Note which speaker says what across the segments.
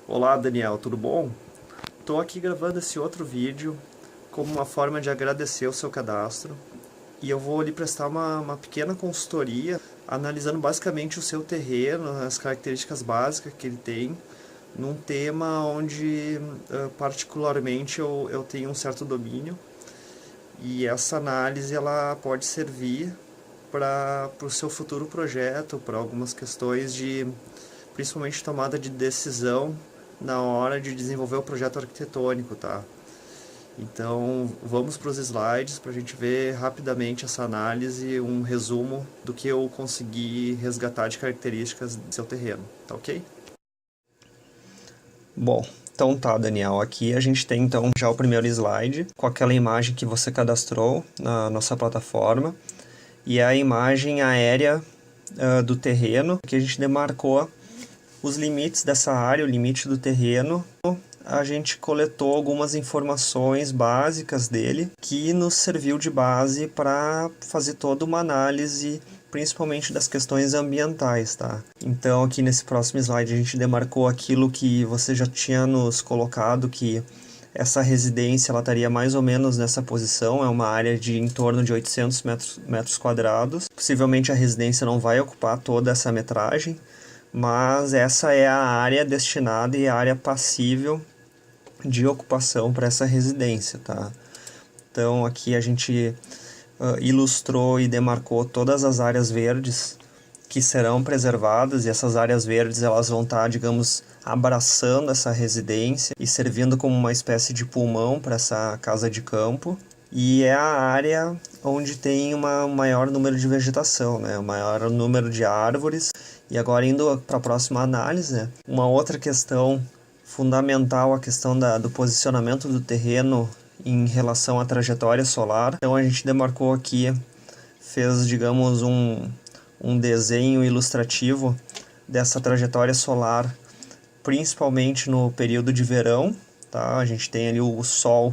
Speaker 1: Olá Daniel, tudo bom? Estou aqui gravando esse outro vídeo como uma forma de agradecer o seu cadastro e eu vou lhe prestar uma pequena consultoria analisando basicamente o seu terreno, as características básicas que ele tem, num tema onde particularmente eu tenho um certo domínio e essa análise ela pode servir para o seu futuro projeto, para algumas questões de principalmente tomada de decisão na hora de desenvolver o projeto arquitetônico, tá? Então, vamos para os slides para a gente ver rapidamente essa análise, um resumo do que eu consegui resgatar de características do seu terreno, tá ok? Bom, então tá, Daniel, aqui a gente tem então já o primeiro slide com aquela imagem que você cadastrou na nossa plataforma e é a imagem aérea do terreno que a gente demarcou os limites dessa área, o limite do terreno. A gente coletou algumas informações básicas dele que nos serviu de base para fazer toda uma análise, principalmente das questões ambientais, tá? Então aqui nesse próximo slide a gente demarcou aquilo que você já tinha nos colocado, que essa residência ela estaria mais ou menos nessa posição, é uma área de em torno de 800 metros quadrados. Possivelmente a residência não vai ocupar toda essa metragem, mas essa é a área destinada e a área passível de ocupação para essa residência, tá? Então aqui a gente ilustrou e demarcou todas as áreas verdes que serão preservadas e essas áreas verdes elas vão estar, digamos, abraçando essa residência e servindo como uma espécie de pulmão para essa casa de campo. E é a área onde tem um maior número de vegetação, né? Um maior número de árvores. E agora indo para a próxima análise, né? Uma outra questão fundamental, a questão do posicionamento do terreno em relação à trajetória solar. Então a gente demarcou aqui, fez, digamos, um desenho ilustrativo dessa trajetória solar, principalmente no período de verão, tá? A gente tem ali o Sol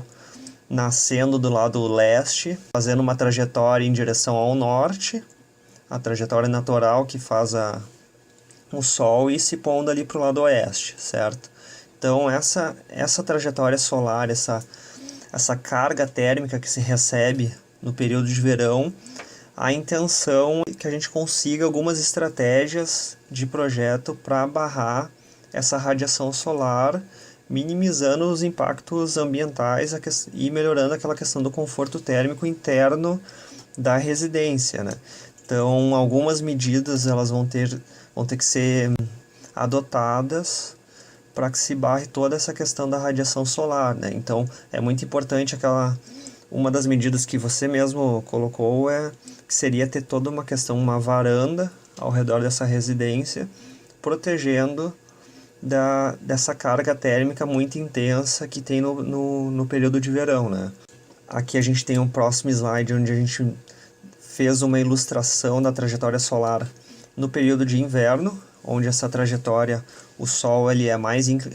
Speaker 1: nascendo do lado leste, fazendo uma trajetória em direção ao norte, a trajetória natural que faz o Sol e se pondo ali para o lado oeste, certo? Então essa trajetória solar, essa carga térmica que se recebe no período de verão, a intenção é que a gente consiga algumas estratégias de projeto para barrar essa radiação solar, minimizando os impactos ambientais e melhorando aquela questão do conforto térmico interno da residência, né? Então, algumas medidas elas vão ter que ser adotadas para que se barre toda essa questão da radiação solar, né? Então, é muito importante uma das medidas que você mesmo colocou que seria ter toda uma questão, uma varanda ao redor dessa residência, protegendo dessa carga térmica muito intensa que tem no período de verão, né? Aqui a gente tem um próximo slide onde a gente fez uma ilustração da trajetória solar no período de inverno, onde essa trajetória, o Sol ele é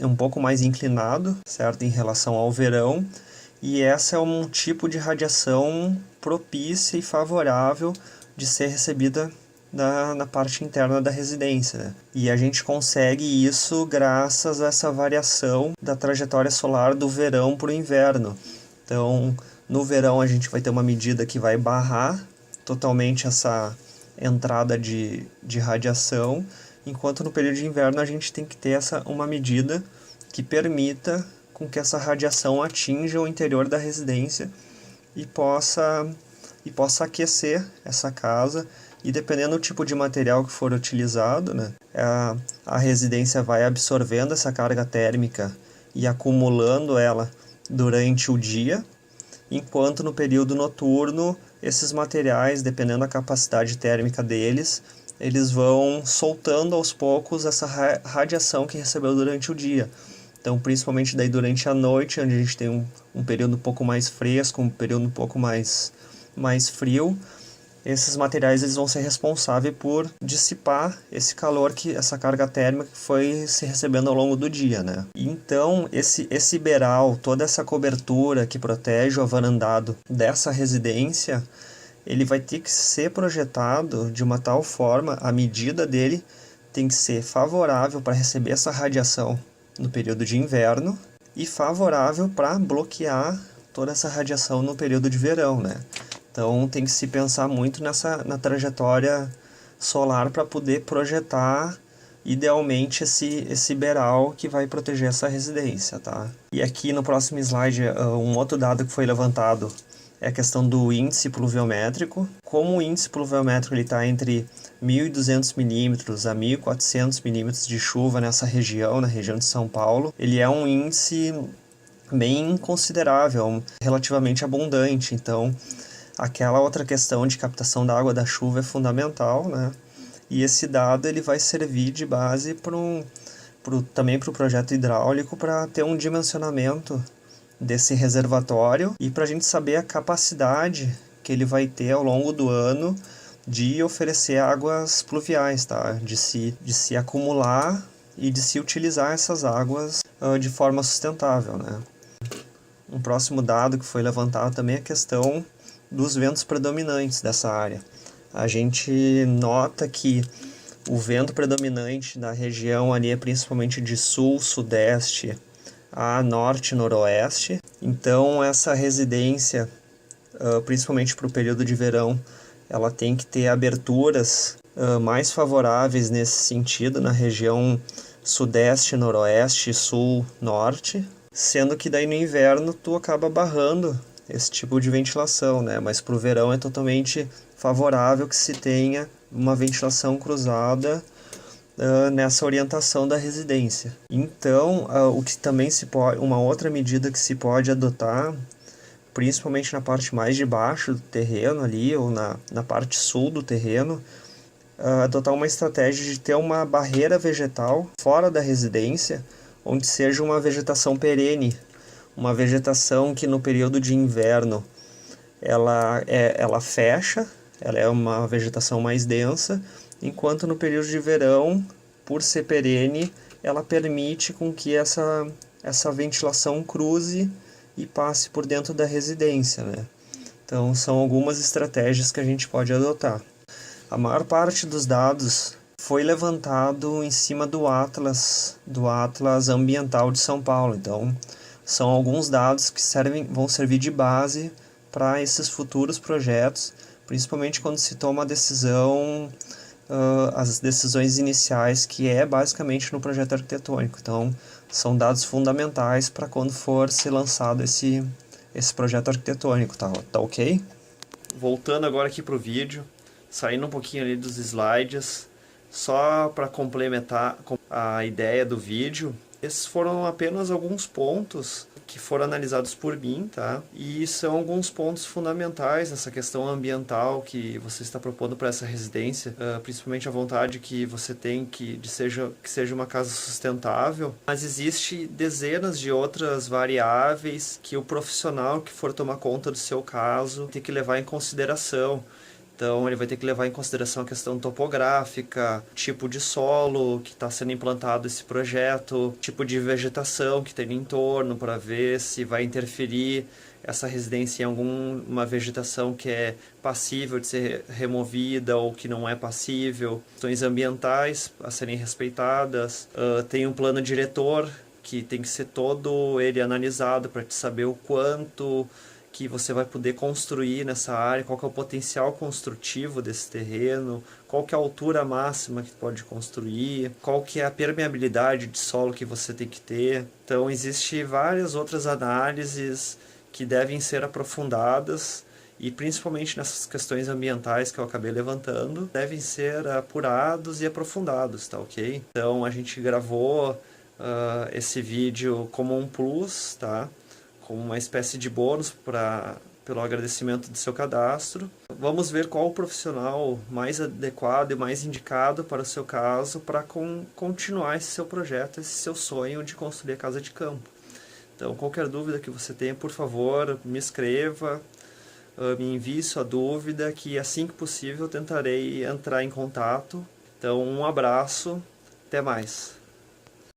Speaker 1: um pouco mais inclinado, certo, em relação ao verão, e essa é um tipo de radiação propícia e favorável de ser recebida na parte interna da residência, né? E a gente consegue isso graças a essa variação da trajetória solar do verão para o inverno. Então, no verão a gente vai ter uma medida que vai barrar totalmente essa entrada de radiação, enquanto no período de inverno a gente tem que ter uma medida que permita com que essa radiação atinja o interior da residência e possa aquecer essa casa. E dependendo do tipo de material que for utilizado, né, a residência vai absorvendo essa carga térmica e acumulando ela durante o dia, enquanto no período noturno esses materiais, dependendo da capacidade térmica deles, eles vão soltando aos poucos essa radiação que recebeu durante o dia. Então, principalmente daí durante a noite, onde a gente tem um período um pouco mais fresco, um período um pouco mais frio, esses materiais eles vão ser responsáveis por dissipar esse calor, essa carga térmica que foi se recebendo ao longo do dia, né? Então, esse beiral, toda essa cobertura que protege o avarandado dessa residência, ele vai ter que ser projetado de uma tal forma, a medida dele tem que ser favorável para receber essa radiação no período de inverno e favorável para bloquear toda essa radiação no período de verão, né? Então tem que se pensar muito na trajetória solar para poder projetar idealmente esse beiral que vai proteger essa residência, tá? E aqui no próximo slide, um outro dado que foi levantado é a questão do índice pluviométrico. Como o índice pluviométrico está entre 1.200 milímetros a 1.400 milímetros de chuva nessa região, na região de São Paulo, ele é um índice bem considerável, relativamente abundante. Então, aquela outra questão de captação da água da chuva é fundamental, né? E esse dado ele vai servir de base também para o projeto hidráulico para ter um dimensionamento desse reservatório e para a gente saber a capacidade que ele vai ter ao longo do ano de oferecer águas pluviais, tá? De se acumular e de se utilizar essas águas de forma sustentável, né? Um próximo dado que foi levantado também é a questão dos ventos predominantes dessa área. A gente nota que o vento predominante na região ali é principalmente de sul, sudeste a norte e noroeste. Então essa residência, principalmente para o período de verão, ela tem que ter aberturas mais favoráveis nesse sentido na região sudeste, noroeste, sul, norte, sendo que daí no inverno tu acaba barrando esse tipo de ventilação, né? Mas para o verão é totalmente favorável que se tenha uma ventilação cruzada nessa orientação da residência. Então, o que também uma outra medida que se pode adotar, principalmente na parte mais de baixo do terreno ali, ou na parte sul do terreno, adotar uma estratégia de ter uma barreira vegetal fora da residência, onde seja uma vegetação perene, uma vegetação que no período de inverno ela fecha, ela é uma vegetação mais densa, enquanto no período de verão, por ser perene, ela permite com que essa ventilação cruze e passe por dentro da residência, né? Então são algumas estratégias que a gente pode adotar. A maior parte dos dados foi levantado em cima do Atlas Ambiental de São Paulo. Então são alguns dados que vão servir de base para esses futuros projetos, principalmente quando se toma a decisão, as decisões iniciais, que é basicamente no projeto arquitetônico. Então, são dados fundamentais para quando for ser lançado esse projeto arquitetônico, tá ok? Voltando agora aqui para o vídeo, saindo um pouquinho ali dos slides, só para complementar a ideia do vídeo, esses foram apenas alguns pontos que foram analisados por mim, tá? E são alguns pontos fundamentais nessa questão ambiental que você está propondo para essa residência, principalmente a vontade que você tem que seja uma casa sustentável, mas existe dezenas de outras variáveis que o profissional que for tomar conta do seu caso tem que levar em consideração. Então, ele vai ter que levar em consideração a questão topográfica, tipo de solo que está sendo implantado esse projeto, tipo de vegetação que tem no entorno, para ver se vai interferir essa residência em alguma vegetação que é passível de ser removida ou que não é passível. Questões ambientais a serem respeitadas. Tem um plano diretor que tem que ser todo ele analisado para te saber o quanto que você vai poder construir nessa área, qual que é o potencial construtivo desse terreno, qual que é a altura máxima que pode construir, qual que é a permeabilidade de solo que você tem que ter. Então, existem várias outras análises que devem ser aprofundadas e principalmente nessas questões ambientais que eu acabei levantando, devem ser apurados e aprofundados, tá ok? Então, a gente gravou esse vídeo como um plus, tá? Como uma espécie de bônus pelo agradecimento do seu cadastro. Vamos ver qual o profissional mais adequado e mais indicado para o seu caso para continuar esse seu projeto, esse seu sonho de construir a casa de campo. Então, qualquer dúvida que você tenha, por favor, me escreva, me envie sua dúvida, que assim que possível eu tentarei entrar em contato. Então, um abraço, até mais.